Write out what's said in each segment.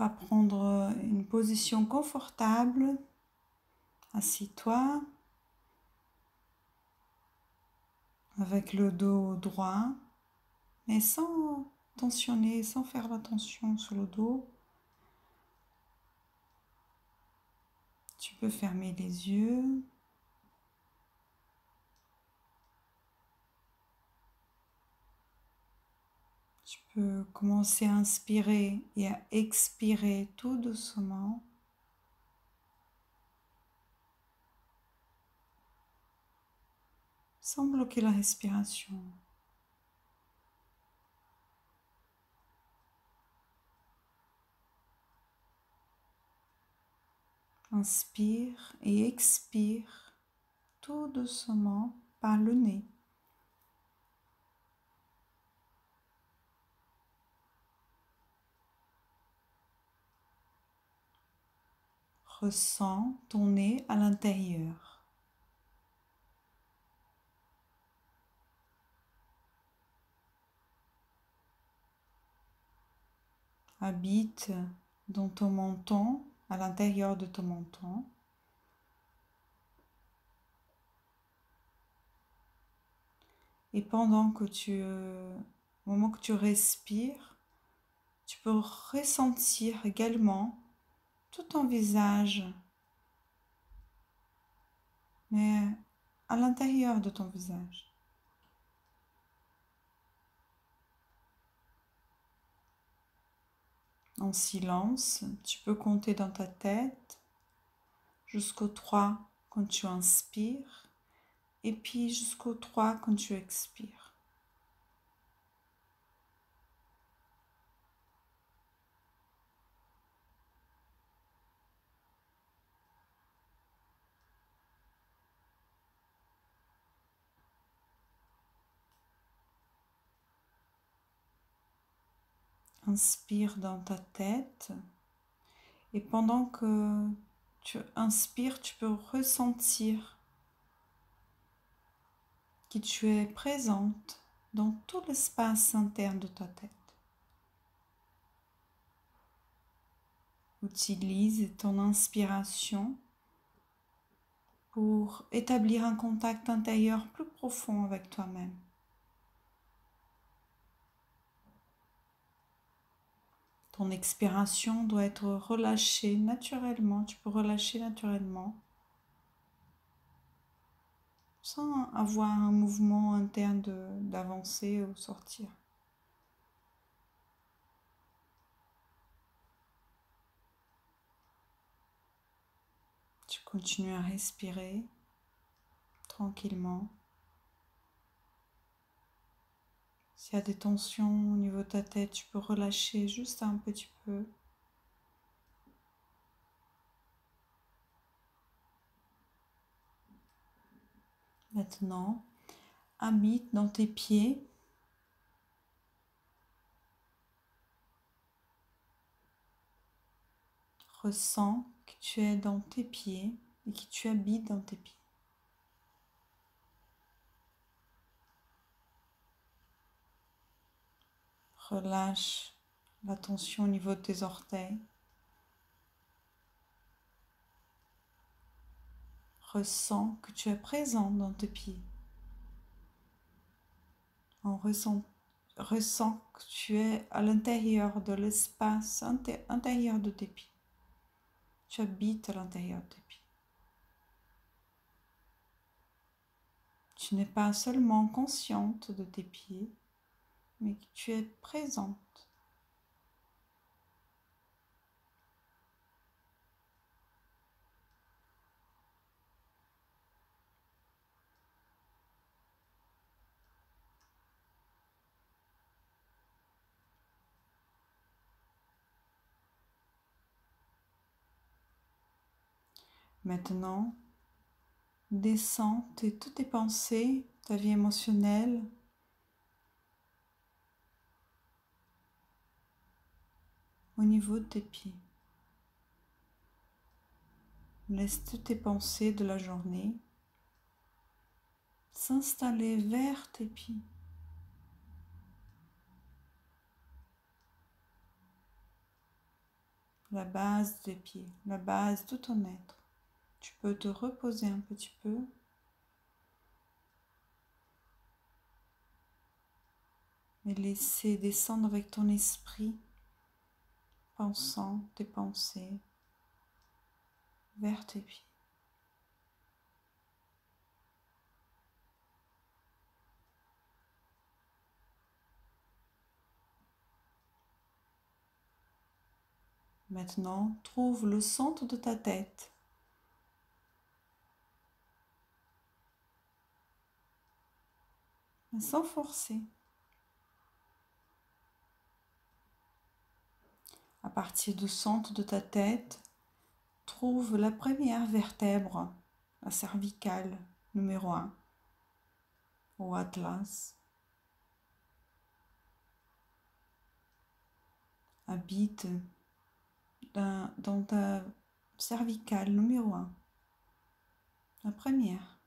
vas prendre une position confortable. Assis-toi avec le dos droit, mais sans tensionner, sans faire la tension sur le dos. Tu peux fermer les yeux. Tu peux commencer à inspirer et à expirer tout doucement. Sans bloquer la respiration. Inspire et expire tout doucement par le nez. Ressens ton nez à l'intérieur. Habite dans ton menton, à l'intérieur de ton menton. Et pendant que au moment que tu respires, tu peux ressentir également tout ton visage, mais à l'intérieur de ton visage. En silence, tu peux compter dans ta tête jusqu'au 3 quand tu inspires et puis jusqu'au 3 quand tu expires. Inspire dans ta tête et pendant que tu inspires, tu peux ressentir que tu es présente dans tout l'espace interne de ta tête. Utilise ton inspiration pour établir un contact intérieur plus profond avec toi-même. Ton expiration doit être relâchée naturellement. Tu peux relâcher naturellement sans avoir un mouvement interne d'avancer ou sortir. Tu continues à respirer tranquillement. S'il y a des tensions au niveau de ta tête, tu peux relâcher juste un petit peu. Maintenant, habite dans tes pieds. Ressens que tu es dans tes pieds et que tu habites dans tes pieds. Relâche la tension au niveau de tes orteils. Ressens que tu es présent dans tes pieds. Ressens que tu es à l'intérieur de l'espace intérieur de tes pieds. Tu habites à l'intérieur de tes pieds. Tu n'es pas seulement consciente de tes pieds, mais que tu es présente. Maintenant, descends toutes tes pensées, ta vie émotionnelle, au niveau de tes pieds. Laisse toutes tes pensées de la journée s'installer vers tes pieds. la base des pieds, la base de ton être. Tu peux te reposer un petit peu. Et laisser descendre avec ton esprit, pensant tes pensées vers tes pieds. Maintenant, trouve le centre de ta tête. Sans forcer. À partir du centre de ta tête, trouve la première vertèbre, la cervicale numéro 1, au atlas. Habite dans ta cervicale numéro 1, la première.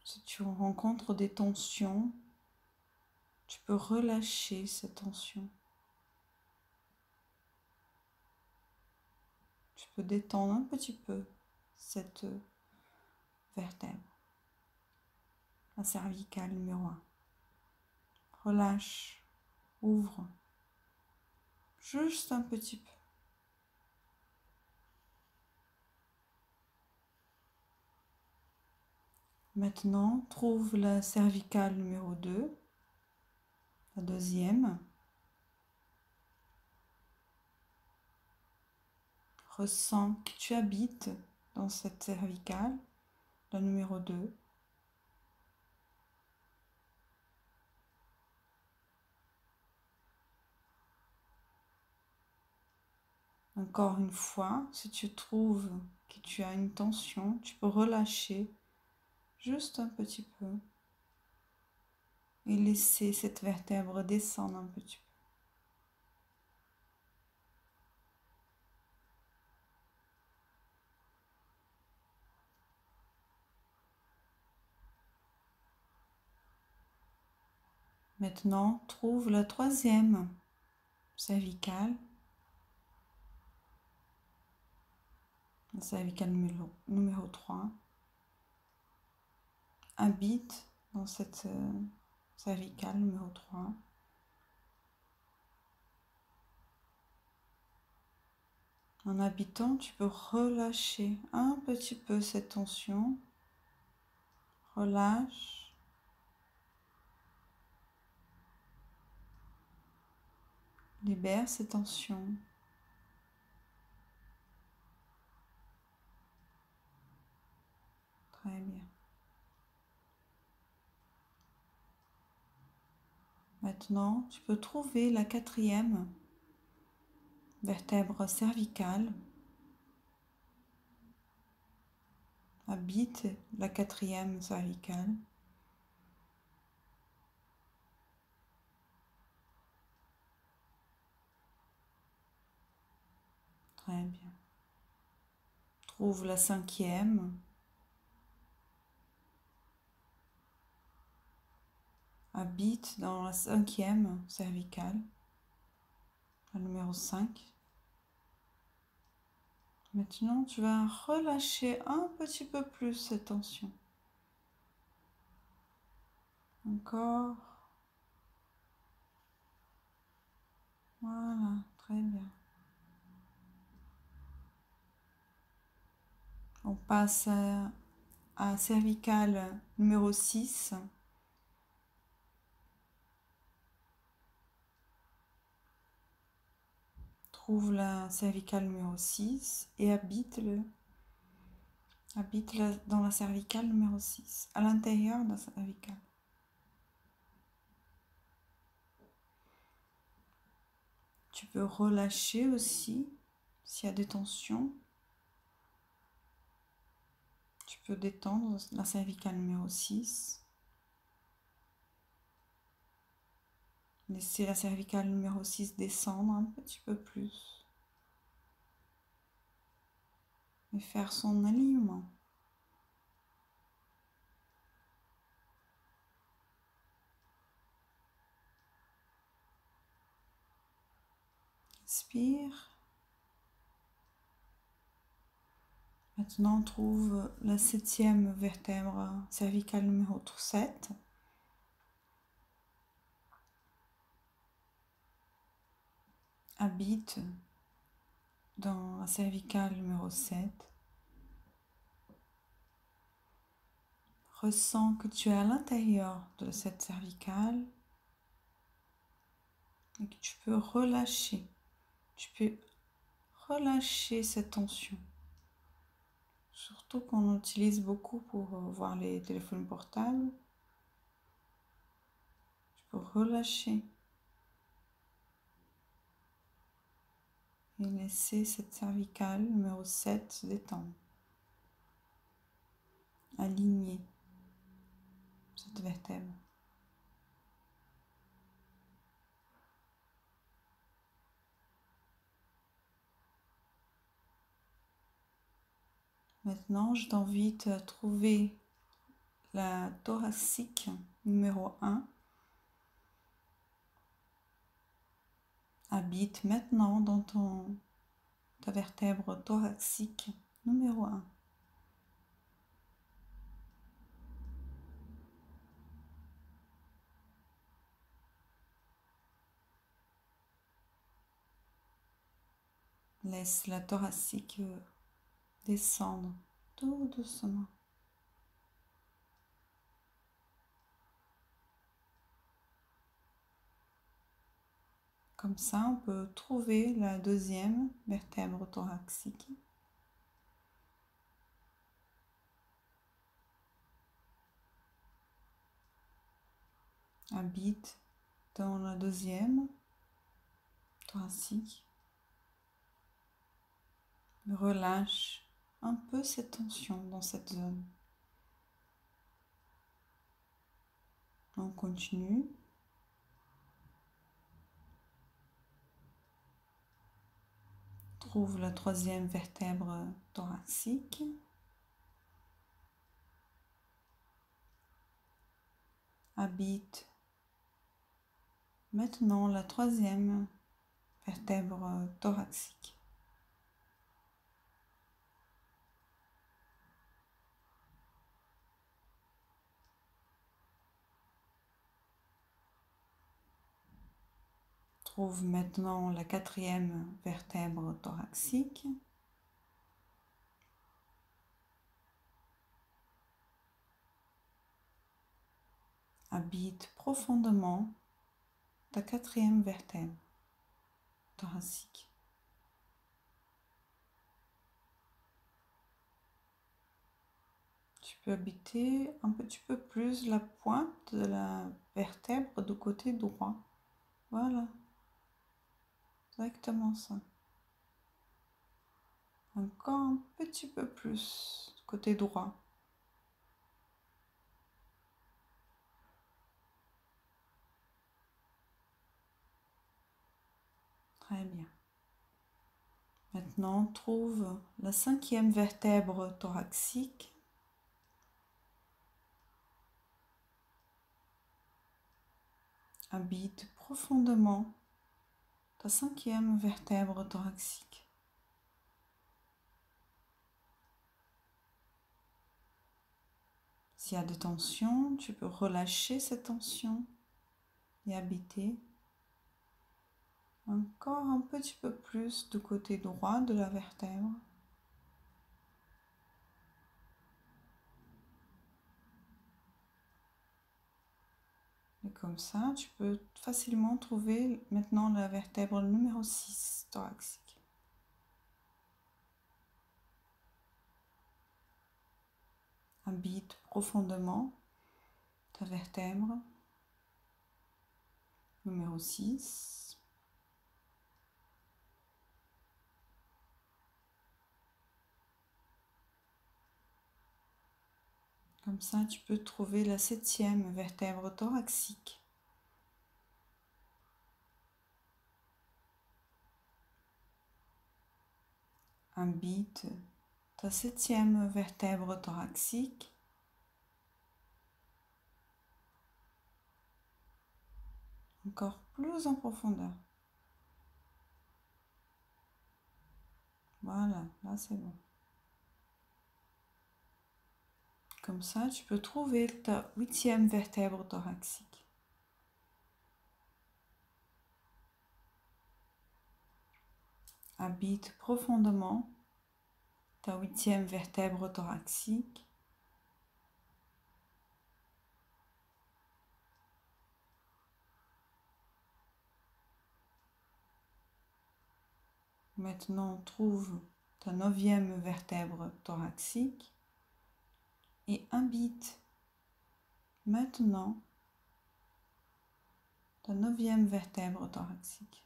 Si tu rencontres des tensions, tu peux relâcher ces tensions. Tu peux détendre un petit peu cette vertèbre, la cervicale numéro 1. Relâche, ouvre, juste un petit peu. Maintenant, trouve la cervicale numéro 2, la deuxième. Ressens que tu habites dans cette cervicale, la numéro 2. Encore une fois, si tu trouves que tu as une tension, tu peux relâcher juste un petit peu et laisser cette vertèbre descendre un petit peu. Maintenant, trouve la troisième cervicale, la cervicale numéro 3. Habite dans cette cervicale numéro 3. En habitant, tu peux relâcher un petit peu cette tension. Relâche. Libère ces tensions. Très bien. Maintenant, tu peux trouver la quatrième vertèbre cervicale. Habite la quatrième cervicale. Très bien. Trouve la cinquième. Habite dans la cinquième cervicale, la numéro 5. Maintenant, tu vas relâcher un petit peu plus cette tension. Encore. Voilà, très bien. On passe à cervicale numéro 6. Trouve la cervicale numéro 6 et habite dans la cervicale numéro 6, à l'intérieur de la cervicale. Tu peux relâcher aussi s'il y a des tensions. Tu peux détendre la cervicale numéro 6. Laisser la cervicale numéro 6 descendre un petit peu plus. Et faire son alignement. Inspire. Maintenant, on trouve la 7e vertèbre cervicale numéro 7. Habite dans la cervicale numéro 7. Ressens que tu es à l'intérieur de cette cervicale et que tu peux relâcher. Tu peux relâcher cette tension. Surtout qu'on utilise beaucoup pour voir les téléphones portables. Tu peux relâcher et laisser cette cervicale numéro 7 se détendre. Aligner cette vertèbre. Maintenant, je t'invite à trouver la thoracique numéro 1. Habite maintenant dans ta vertèbre thoracique numéro 1. Laisse la thoracique descendre tout doucement. Comme ça, on peut trouver la 2e vertèbre thoracique. Habite dans la 2e thoracique. Relâche un peu cette tension dans cette zone. On continue. Trouve la 3e vertèbre thoracique. Habite maintenant la 3e vertèbre thoracique. Trouve maintenant la 4e vertèbre thoracique. Habite profondément ta 4e vertèbre thoracique. Tu peux habiter un petit peu plus la pointe de la vertèbre du côté droit. Voilà. Exactement ça. Encore un petit peu plus côté droit. Très bien. Maintenant, on trouve la 5e vertèbre thoracique. Habite profondément ta 5e vertèbre thoracique. S'il y a de tension, tu peux relâcher cette tension et habiter encore un petit peu plus du côté droit de la vertèbre. Et comme ça, tu peux facilement trouver maintenant la vertèbre numéro 6 thoracique. Habite profondément ta vertèbre numéro 6. Comme ça, tu peux trouver la 7e vertèbre thoracique. Habite ta 7e vertèbre thoracique. Encore plus en profondeur. Voilà, là c'est bon. Comme ça, tu peux trouver ta 8e vertèbre thoracique. Habite profondément ta 8e vertèbre thoracique. Maintenant, trouve ta 9e vertèbre thoracique et habite maintenant ta 9e vertèbre thoracique.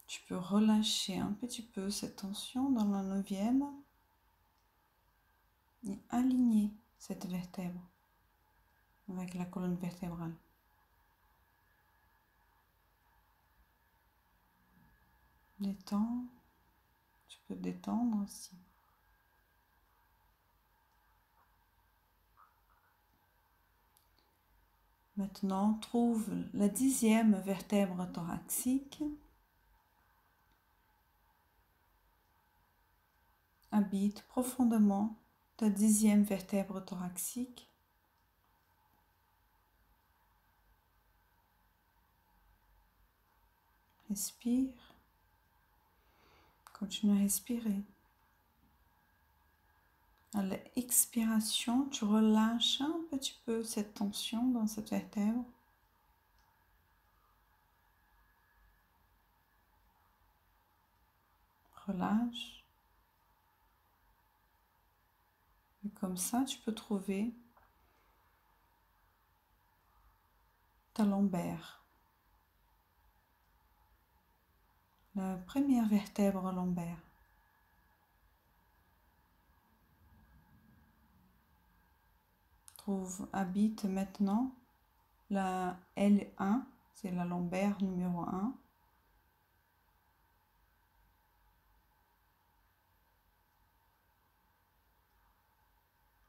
Tu peux relâcher un petit peu cette tension dans la 9e et aligner cette vertèbre avec la colonne vertébrale. Détends, tu peux détendre aussi. Maintenant, trouve la 10e vertèbre thoracique. Habite profondément ta 10e vertèbre thoracique. Respire. Continue à respirer. À l'expiration, tu relâches un petit peu cette tension dans cette vertèbre. Relâche. Et comme ça, tu peux trouver ta lombaire. La première vertèbre lombaire. Habite maintenant la L1, c'est la lombaire numéro 1.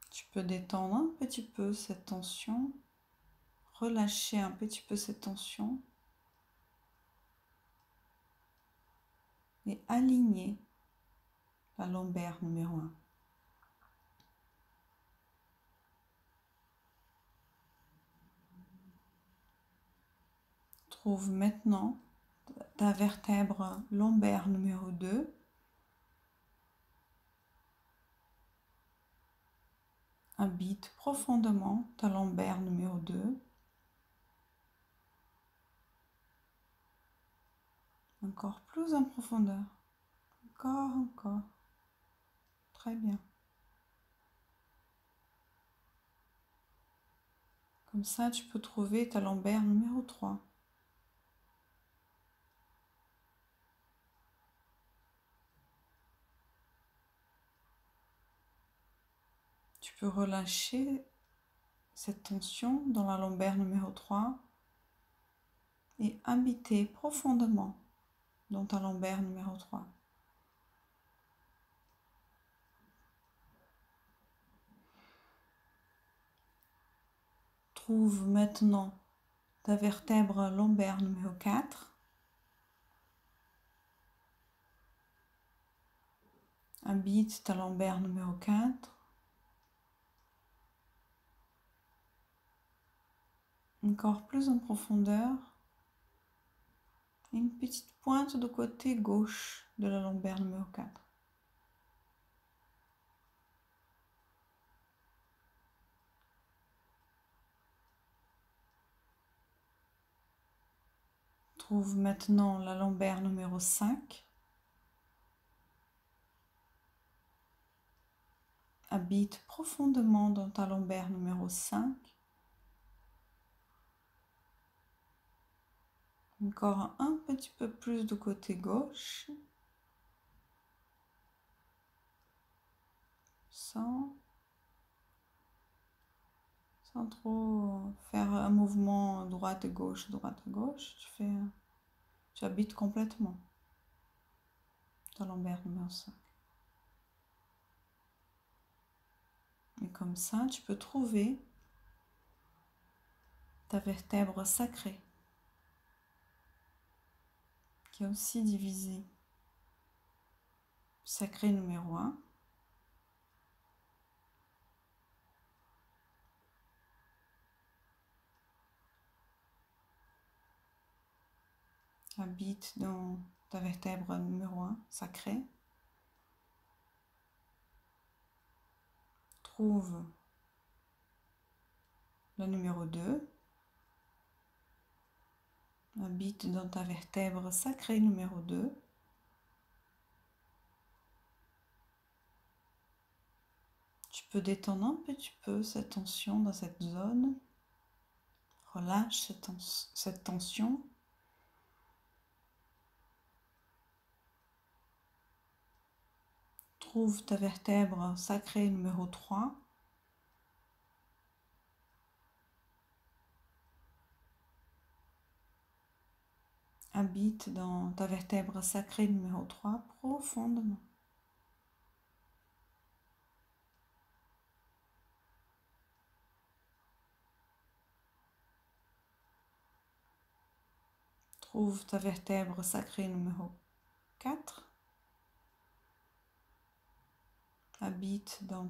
Tu peux détendre un petit peu cette tension, relâcher un petit peu cette tension et aligner la lombaire numéro 1. Trouve maintenant ta vertèbre lombaire numéro 2. Habite profondément ta lombaire numéro 2. Encore plus en profondeur. Encore. Très bien. Comme ça, tu peux trouver ta lombaire numéro 3. Tu peux relâcher cette tension dans la lombaire numéro 3 et habiter profondément dans ta lombaire numéro 3. Trouve maintenant ta vertèbre lombaire numéro 4. Habite ta lombaire numéro 4. Encore plus en profondeur. Et une petite pointe de côté gauche de la lombaire numéro 4. Trouve maintenant la lombaire numéro 5. Habite profondément dans ta lombaire numéro 5. Encore un petit peu plus de côté gauche. Sans trop faire un mouvement droite et gauche. Tu habites complètement ta lombaire numéro 5. Et comme ça, tu peux trouver ta vertèbre sacrée, qui est aussi divisée. Sacré numéro 1. Habite dans ta vertèbre numéro 1, sacrée. Trouve la numéro 2. Habite dans ta vertèbre sacrée numéro 2. Tu peux détendre un petit peu cette tension dans cette zone. Relâche cette tension. Trouve ta vertèbre sacrée numéro 3. Habite dans ta vertèbre sacrée numéro 3 profondément. Trouve ta vertèbre sacrée numéro 4. Habite dans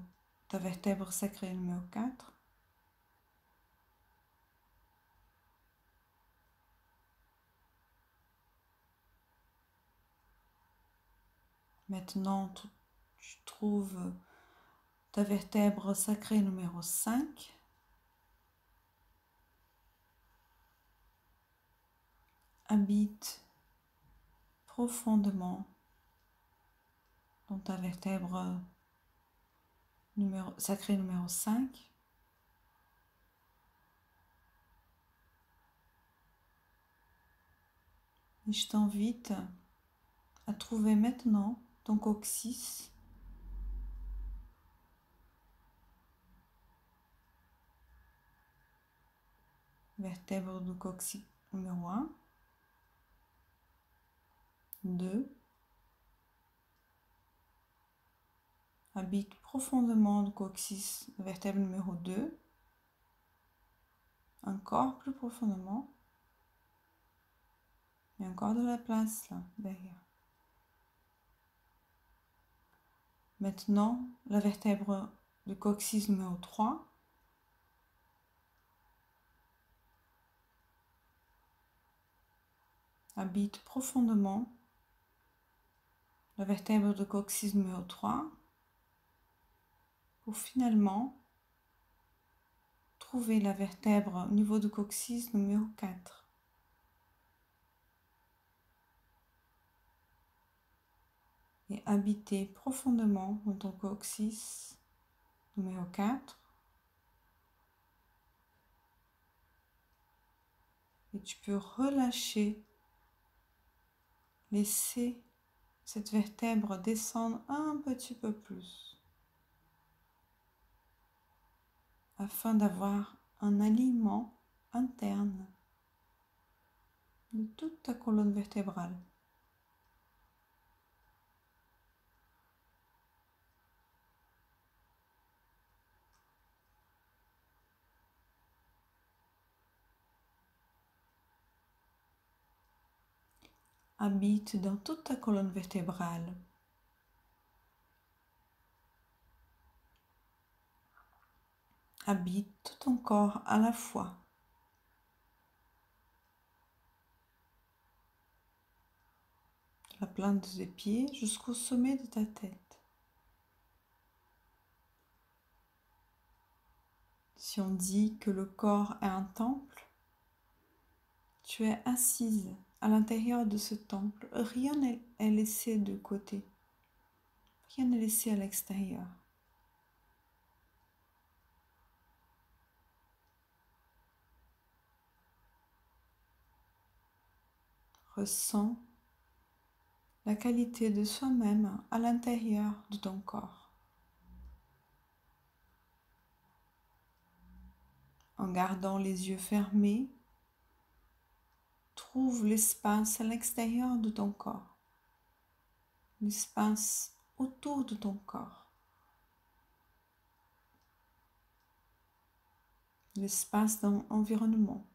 ta vertèbre sacrée numéro 4. Maintenant, tu trouves ta vertèbre sacrée numéro 5. Habite profondément dans ta vertèbre sacrée numéro 5. Et je t'invite à trouver maintenant ton coccyx, vertèbre du coccyx numéro 1, 2. Habite profondément le coccyx, vertèbre numéro 2, encore plus profondément, il y a encore de la place là, derrière. Maintenant, la vertèbre du coccyx numéro 3, habite profondément la vertèbre du coccyx numéro 3 pour finalement trouver la vertèbre au niveau du coccyx numéro 4. Et habiter profondément dans ton coccyx numéro 4. Et tu peux relâcher, laisser cette vertèbre descendre un petit peu plus afin d'avoir un alignement interne de toute ta colonne vertébrale. Habite dans toute ta colonne vertébrale. Habite tout ton corps à la fois. La plante des pieds jusqu'au sommet de ta tête. Si on dit que le corps est un temple, tu es assise à l'intérieur de ce temple. Rien n'est laissé de côté. Rien n'est laissé à l'extérieur. Ressens la qualité de soi-même à l'intérieur de ton corps. En gardant les yeux fermés, trouve l'espace à l'extérieur de ton corps, l'espace autour de ton corps. l'espace dans l'environnement.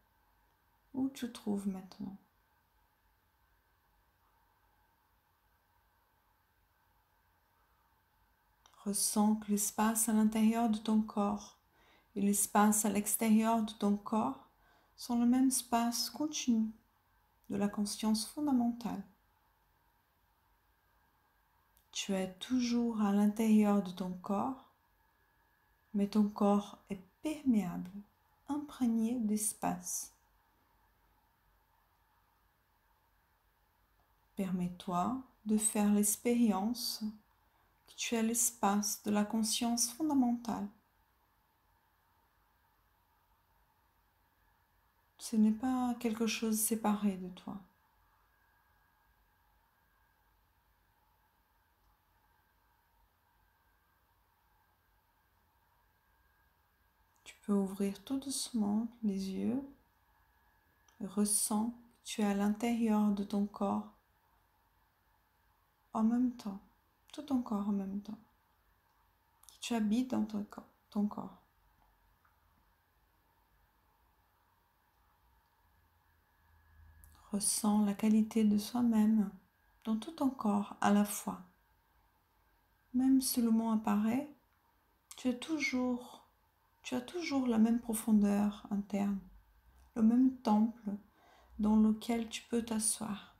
Où tu te trouves maintenant? Ressens que l'espace à l'intérieur de ton corps et l'espace à l'extérieur de ton corps sont le même espace continu de la conscience fondamentale. Tu es toujours à l'intérieur de ton corps, mais ton corps est perméable, imprégné d'espace. Permets-toi de faire l'expérience que tu es l'espace de la conscience fondamentale. Ce n'est pas quelque chose séparé de toi. Tu peux ouvrir tout doucement les yeux et ressens que tu es à l'intérieur de ton corps en même temps, tout ton corps en même temps. Tu habites dans ton corps. Ressens la qualité de soi-même dans tout ton corps à la fois. Même si le mot apparaît, tu as toujours la même profondeur interne, le même temple dans lequel tu peux t'asseoir.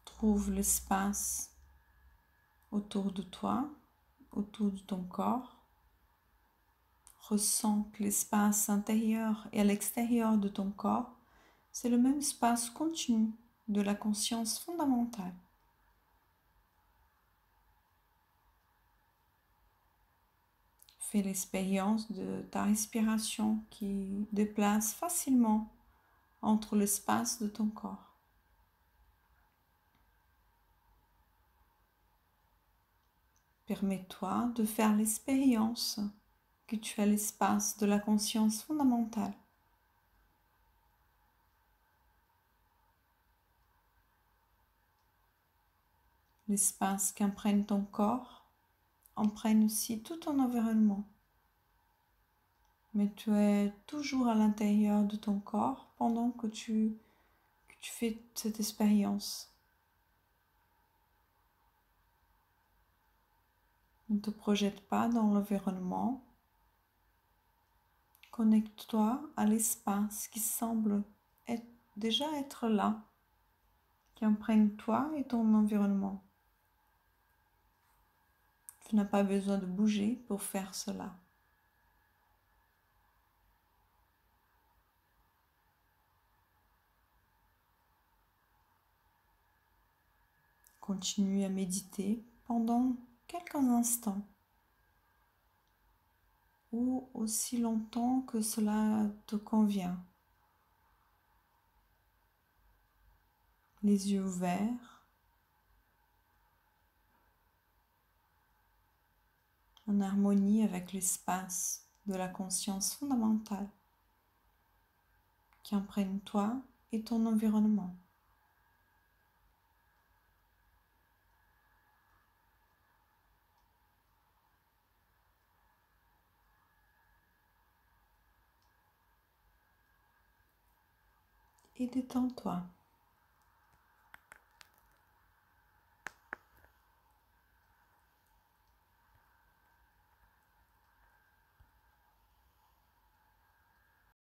Trouve l'espace autour de toi, autour de ton corps. Ressens que l'espace intérieur et à l'extérieur de ton corps, c'est le même espace continu de la conscience fondamentale. Fais l'expérience de ta respiration qui déplace facilement entre l'espace de ton corps. Permets-toi de faire l'expérience que tu as l'espace de la conscience fondamentale. L'espace qu'imprègne ton corps imprègne aussi tout ton environnement. Mais tu es toujours à l'intérieur de ton corps pendant que tu fais cette expérience. Ne te projette pas dans l'environnement. Connecte-toi à l'espace qui semble déjà être là, qui imprègne toi et ton environnement. Tu n'as pas besoin de bouger pour faire cela. Continue à méditer pendant quelques instants ou aussi longtemps que cela te convient. Les yeux ouverts, en harmonie avec l'espace de la conscience fondamentale qui imprègne toi et ton environnement. Et détends-toi.